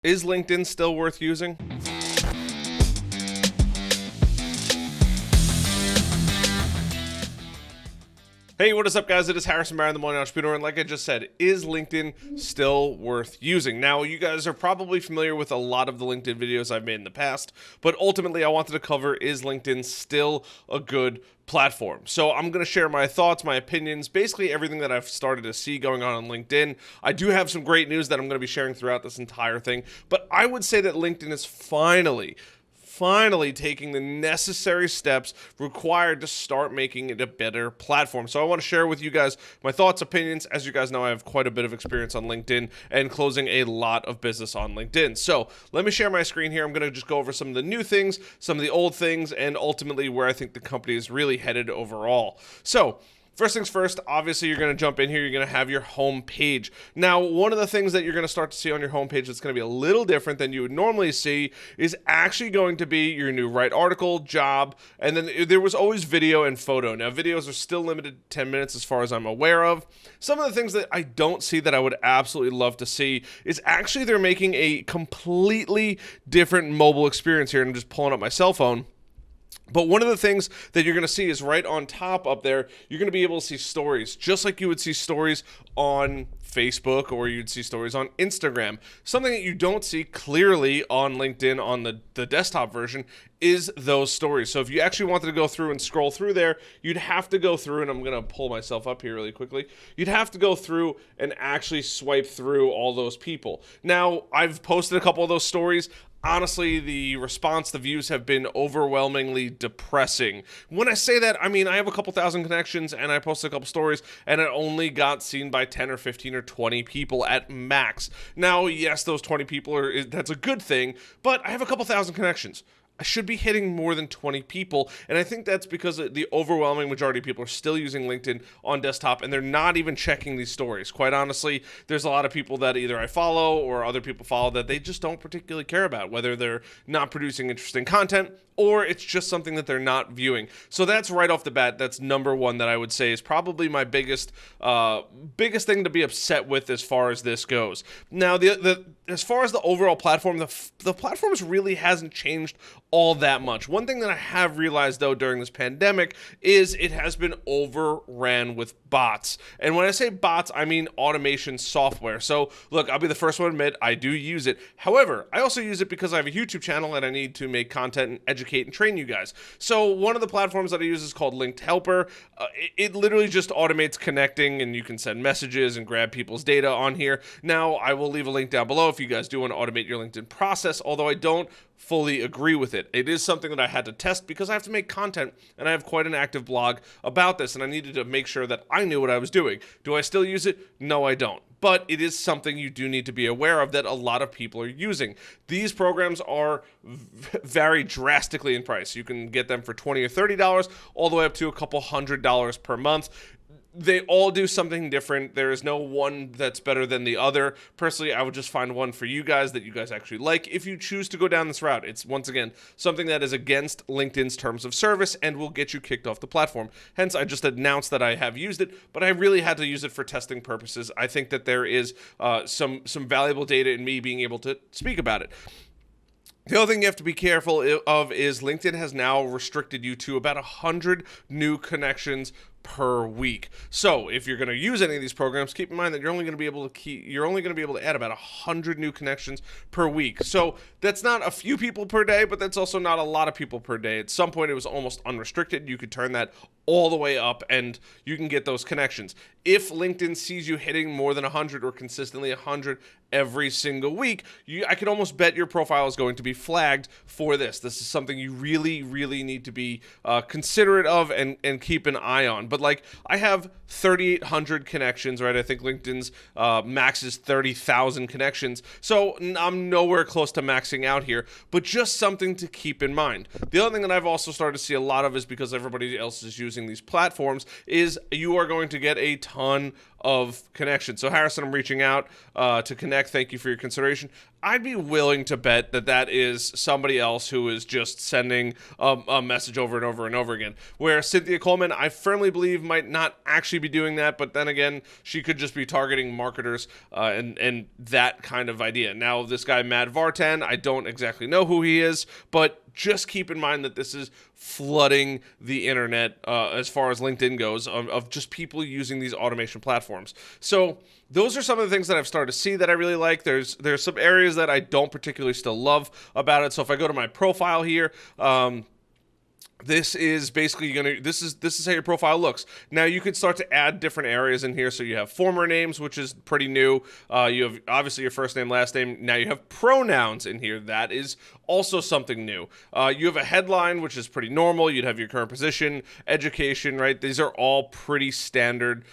Is LinkedIn still worth using? Hey, what is up, guys? It is Harrison Barron, the Millennial Entrepreneur, and like I just said, is LinkedIn still worth using? Now, you guys are probably familiar with a lot of the LinkedIn videos I've made in the past, but ultimately I wanted to cover, is LinkedIn still a good platform? So I'm going to share my thoughts, my opinions, basically everything that I've started to see going on LinkedIn. I do have some great news that I'm going to be sharing throughout this entire thing, but I would say that LinkedIn is finally taking the necessary steps required to start making it a better platform. So I want to share with you guys my thoughts, opinions. As you guys know, I have quite a bit of experience on LinkedIn and closing a lot of business on LinkedIn. So let me share my screen here. I'm going to just go over some of the new things, some of the old things, and ultimately where I think the company is really headed overall. So first things first, obviously you're going to jump in here, you're going to have your home page. Now, one of the things that you're going to start to see on your home page that's going to be a little different than you would normally see is actually going to be your new write article, job, and then there was always video and photo. Now, videos are still limited to 10 minutes as far as I'm aware of. Some of the things that I don't see that I would absolutely love to see is actually they're making a completely different mobile experience here. And I'm just pulling up my cell phone. But one of the things that you're going to see is right on top up there, you're going to be able to see stories, just like you would see stories on Facebook or you'd see stories on Instagram. Something that you don't see clearly on LinkedIn on the desktop version is those stories. So if you actually wanted to go through and scroll through there, you'd have to go through, and I'm going to pull myself up here really quickly. You'd have to go through and actually swipe through all those people. Now, I've posted a couple of those stories. Honestly, the response, the views have been overwhelmingly depressing. When I say that, I mean I have a couple thousand connections and I posted a couple stories and it only got seen by 10 or 15 or 20 people at max. Now, yes, those 20 people that's a good thing, but I have a couple thousand connections. I should be hitting more than 20 people, and I think that's because the overwhelming majority of people are still using LinkedIn on desktop, and they're not even checking these stories. Quite honestly, there's a lot of people that either I follow or other people follow that they just don't particularly care about, whether they're not producing interesting content or it's just something that they're not viewing. So that's right off the bat. That's number one that I would say is probably my biggest thing to be upset with as far as this goes. Now, as far as the overall platform, the platform really hasn't changed all that much. One thing that I have realized, though, during this pandemic is it has been overran with bots. And when I say bots, I mean automation software. So, look, I'll be the first one to admit I do use it. However, I also use it because I have a YouTube channel and I need to make content and educate and train you guys. So, one of the platforms that I use is called Linked Helper. It literally just automates connecting, and you can send messages and grab people's data on here. Now, I will leave a link down below if you guys do want to automate your LinkedIn process, although I don't fully agree with it. It is something that I had to test because I have to make content and I have quite an active blog about this, and I needed to make sure that I knew what I was doing. Do I still use it? No, I don't. But it is something you do need to be aware of that a lot of people are using. These programs are vary drastically in price. You can get them for $20 or $30 all the way up to a couple $100 per month. They all do something different. There is no one that's better than the other. Personally, I would just find one for you guys that you guys actually like if you choose to go down this route. It's, once again, something that is against LinkedIn's terms of service and will get you kicked off the platform. Hence, I just announced that I have used it, but I really had to use it for testing purposes. I think that there is some valuable data in me being able to speak about it. The other thing you have to be careful of is LinkedIn has now restricted you to about 100 new connections per week. So if you're going to use any of these programs, keep in mind that you're only going to be able to add about 100 new connections per week. So that's not a few people per day, but that's also not a lot of people per day. At some point, it was almost unrestricted. You could turn that all the way up and you can get those connections. If LinkedIn sees you hitting more than 100 or consistently 100 every single week, I could almost bet your profile is going to be flagged for this. This is something you really, really need to be considerate of and keep an eye on. But like, I have 3,800 connections, right? I think LinkedIn's max is 30,000 connections. So I'm nowhere close to maxing out here, but just something to keep in mind. The other thing that I've also started to see a lot of is because everybody else is using these platforms is you are going to get a ton of connection. So Harrison, I'm reaching out to connect. Thank you for your consideration. I'd be willing to bet that that is somebody else who is just sending a message over and over and over again. Where Cynthia Coleman, I firmly believe, might not actually be doing that, but then again, she could just be targeting marketers and that kind of idea. Now, this guy, Matt Vartan, I don't exactly know who he is, but just keep in mind that this is flooding the internet as far as LinkedIn goes of just people using these automation platforms. So those are some of the things that I've started to see that I really like. There's some areas that I don't particularly still love about it. So if I go to my profile here, this is basically this is how your profile looks. Now you could start to add different areas in here. So you have former names, which is pretty new. You have obviously your first name, last name. Now you have pronouns in here. That is also something new. You have a headline, which is pretty normal. You'd have your current position, education, right? These are all pretty standard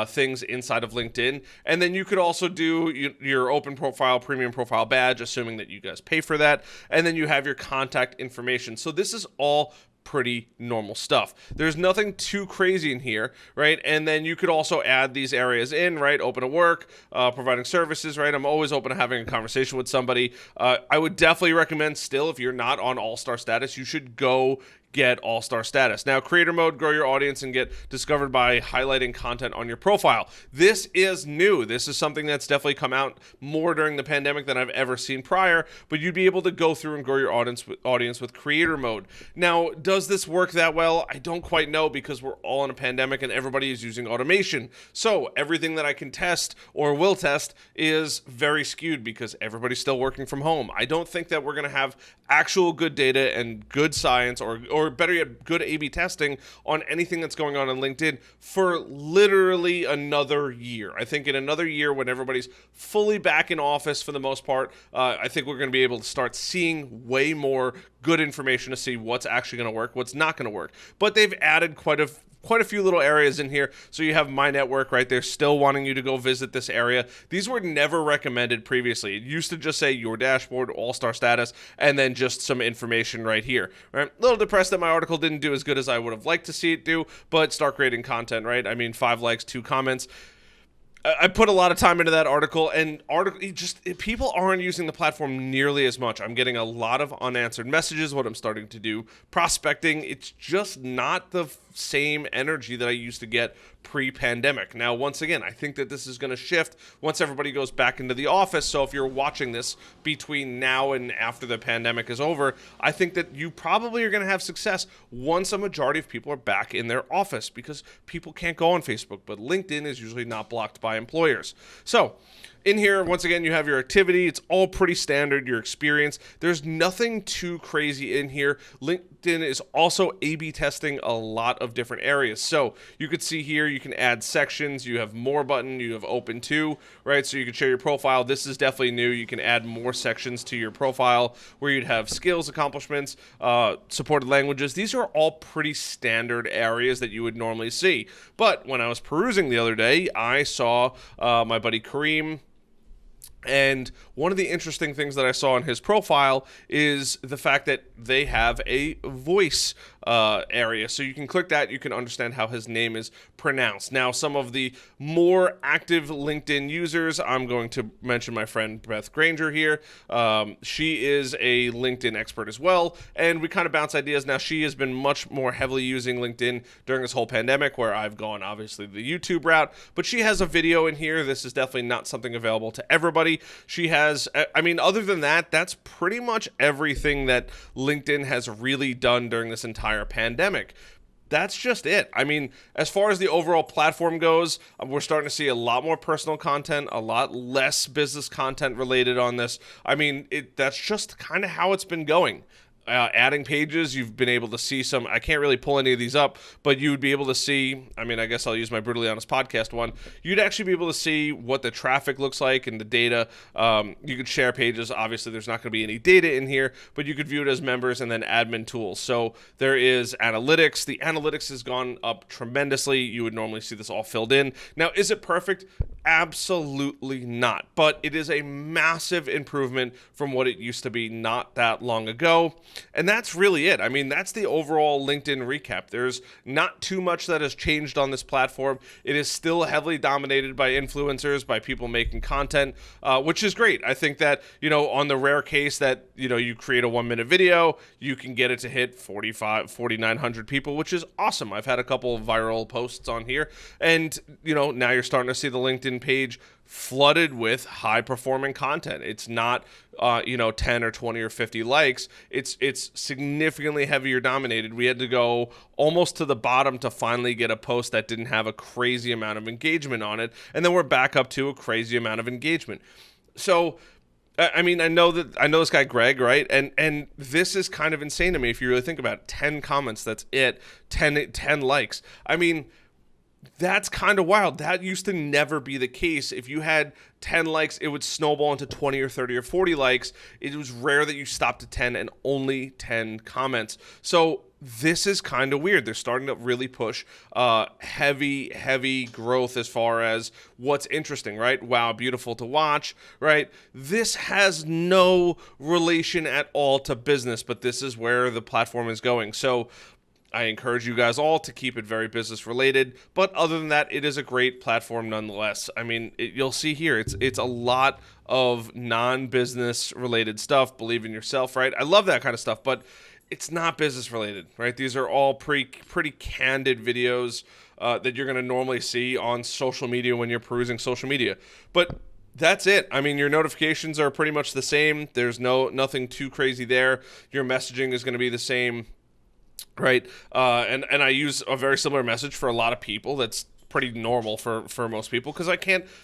things inside of LinkedIn. And then you could also do your open profile, premium profile badge, assuming that you guys pay for that. And then you have your contact information. So this is all pretty normal stuff. There's nothing too crazy in here, right? And then you could also add these areas in, right? Open to work, providing services, right? I'm always open to having a conversation with somebody. I would definitely recommend still, if you're not on all-star status, you should go get all-star status. Now, creator mode, grow your audience and get discovered by highlighting content on your profile. This is new. This is something that's definitely come out more during the pandemic than I've ever seen prior, but you'd be able to go through and grow your audience with creator mode. Now, does this work that well? I don't quite know, because we're all in a pandemic and everybody is using automation. So everything that I can test or will test is very skewed because everybody's still working from home. I don't think that we're going to have actual good data and good science or better yet, good A/B testing on anything that's going on LinkedIn for literally another year. I think in another year, when everybody's fully back in office for the most part, I think we're going to be able to start seeing way more good information to see what's actually going to work, what's not going to work. But they've added quite a few little areas in here. So you have My Network, right? They're still wanting you to go visit this area. These were never recommended previously. It used to just say your dashboard, all-star status, and then just some information right here, right? A little depressed that my article didn't do as good as I would have liked to see it do, but start creating content, right? I mean, 5 likes, 2 comments. I put a lot of time into that article, and people aren't using the platform nearly as much. I'm getting a lot of unanswered messages. What I'm starting to do, prospecting, it's just not the same energy that I used to get pre-pandemic. Now, once again, I think that this is going to shift once everybody goes back into the office. So if you're watching this between now and after the pandemic is over, I think that you probably are going to have success once a majority of people are back in their office, because people can't go on Facebook, but LinkedIn is usually not blocked by employers. So in here, once again, you have your activity. It's all pretty standard, your experience. There's nothing too crazy in here. LinkedIn is also A/B testing a lot of different areas. So you could see here, you can add sections. You have more button. You have open to, right? So you can share your profile. This is definitely new. You can add more sections to your profile where you'd have skills, accomplishments, supported languages. These are all pretty standard areas that you would normally see. But when I was perusing the other day, I saw my buddy Kareem. And one of the interesting things that I saw in his profile is the fact that they have a voice area. So you can click that. You can understand how his name is pronounced. Now, some of the more active LinkedIn users, I'm going to mention my friend Beth Granger here. She is a LinkedIn expert as well. And we kind of bounce ideas. Now, she has been much more heavily using LinkedIn during this whole pandemic, where I've gone, obviously, the YouTube route. But she has a video in here. This is definitely not something available to everybody. She has, I mean, other than that, that's pretty much everything that LinkedIn has really done during this entire pandemic. That's just it. I mean, as far as the overall platform goes, we're starting to see a lot more personal content, a lot less business content related on this. I mean, that's just kind of how it's been going. Adding pages, you've been able to see some, I can't really pull any of these up, but you would be able to see, I mean, I guess I'll use my Brutally Honest podcast one. You'd actually be able to see what the traffic looks like and the data. You could share pages. Obviously, there's not going to be any data in here, but you could view it as members and then admin tools. So there is analytics. The analytics has gone up tremendously. You would normally see this all filled in. Now, is it perfect? Absolutely not. But it is a massive improvement from what it used to be not that long ago. And that's really it. I mean, that's the overall LinkedIn recap. There's not too much that has changed on this platform. It is still heavily dominated by influencers, by people making content, which is great. I think that, on the rare case that, you create a 1-minute video, you can get it to hit 4,900 people, which is awesome. I've had a couple of viral posts on here. And, now you're starting to see the LinkedIn page flooded with high performing content. It's not 10 or 20 or 50 likes. It's significantly heavier dominated. We had to go almost to the bottom to finally get a post that didn't have a crazy amount of engagement on it, and then we're back up to a crazy amount of engagement. So I mean, I know this guy Greg, right? And this is kind of insane to me if you really think about it. 10 comments, that's it. 10 likes. I mean, that's kind of wild. That used to never be the case. If you had 10 likes, it would snowball into 20 or 30 or 40 likes. It was rare that you stopped at 10 and only 10 comments. So this is kind of weird. They're starting to really push heavy growth as far as what's interesting, right? Wow, beautiful to watch, right? This has no relation at all to business, but this is where the platform is going. So I encourage you guys all to keep it very business related, but other than that, it is a great platform nonetheless. I mean, you'll see here, it's a lot of non-business related stuff. Believe in yourself, right? I love that kind of stuff, but it's not business related, right? These are all pretty candid videos that you're going to normally see on social media when you're perusing social media. But that's it. I mean, your notifications are pretty much the same. There's nothing too crazy there. Your messaging is going to be the same. Right. And I use a very similar message for a lot of people. That's pretty normal for most people because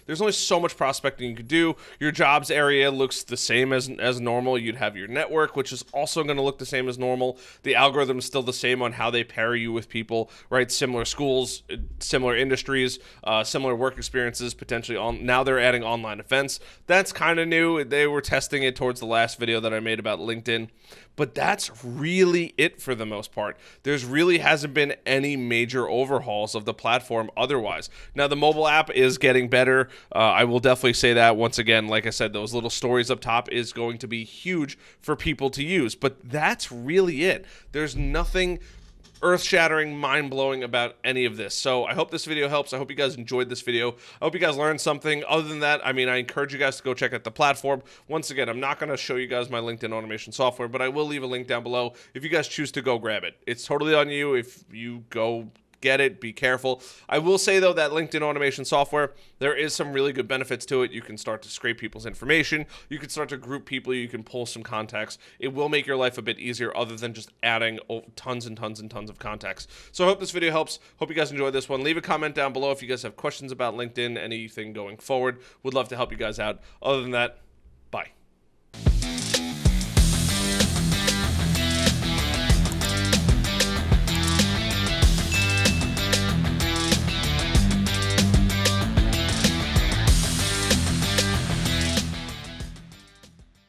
there's only so much prospecting you could do. Your jobs area looks the same as normal. You'd have your network, which is also going to look the same as normal. The algorithm is still the same on how they pair you with people, right? Similar schools, similar industries, similar work experiences, potentially now they're adding online events. That's kind of new. They were testing it towards the last video that I made about LinkedIn. But that's really it for the most part. There's really hasn't been any major overhauls of the platform otherwise. Now, the mobile app is getting better. I will definitely say that. Once again, like I said, those little stories up top is going to be huge for people to use. But that's really it. There's nothing earth-shattering, mind-blowing about any of this. So I hope this video helps. I hope you guys enjoyed this video. I hope you guys learned something. Other than that, I mean, I encourage you guys to go check out the platform. Once again, I'm not going to show you guys my LinkedIn automation software, but I will leave a link down below if you guys choose to go grab it. It's totally on you. If you go get it, be careful. I will say, though, that LinkedIn automation software, there is some really good benefits to it. You can start to scrape people's information. You can start to group people. You can pull some contacts. It will make your life a bit easier other than just adding tons and tons and tons of contacts. So I hope this video helps. Hope you guys enjoyed this one. Leave a comment down below if you guys have questions about LinkedIn, anything going forward. Would love to help you guys out. Other than that, bye.